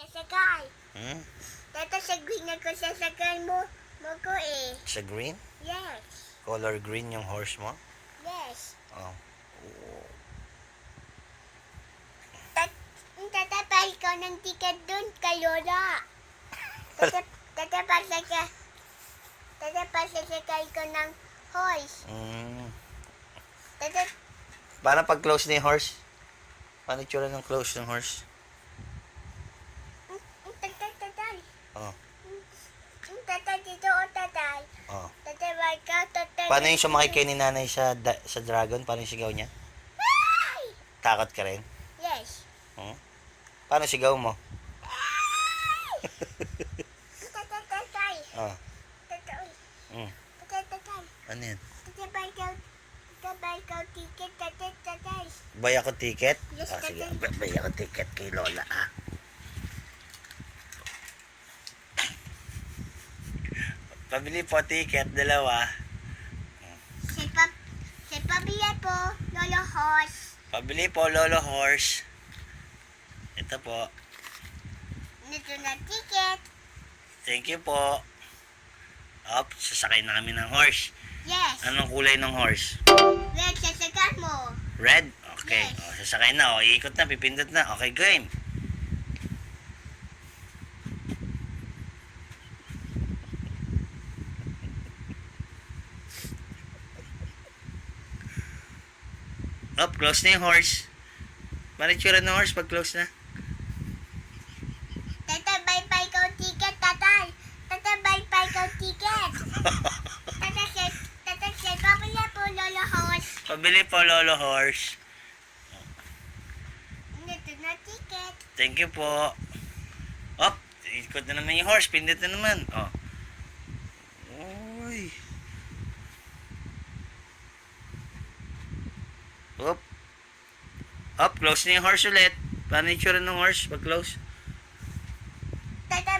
Sasakay. Hmm? Tata, sa green ako sasakay mo ko eh. Sa green? Yes. Color green yung horse mo? Yes. Oh. Tata, pa ikaw ng ticket dun kay Lola. Tata, pasasakay ko ng horse. Tata, Paano pag close na yung horse? Paano itsura ng close ng horse? tatay. Oh. Tata, dito o tatay. Oh. Tata, baka, tatay. Paano yung sumakay kayo ni nanay sa dragon? Paano yung sigaw niya? Ay! Takot ka rin? Yes. Hmm? Paano sigaw mo? Tatay. Oh. Tatay. Mm. Tatay. Ano yan? Tatay, ikaw ticket, tatay. Bay ako ticket? Yes, Ah, sige. tatay. Bay ako ticket kay Lola, ah. Pabili po ticket, dalawa. Si Pabila po, Lolo Horse. Pabili po, Lolo Horse. Ito po. Nito na ticket. Thank you po. Op, sasakay na kami ng horse. Yes. Anong kulay ng horse? Red, sasakan mo. Red? Okay. Yes. O, sasakay na. O, iikot na, pipindot na. Okay, game. Op, close na yung horse. Paano itsura ng horse pag close na? Tatay, bye-bye ikaw ticket, tatay. Tatay, bye-bye ikaw ticket. Tatay, si Pabila po, Lolo Horse. Pabili po, Lolo Horse. Nito na ticket. Thank you po. Op, ikot na naman yung horse. Pindot na naman. Oh. Uy. Op. Op, close na yung horse ulit. Paano yung tsura ng horse pag close? Tatay,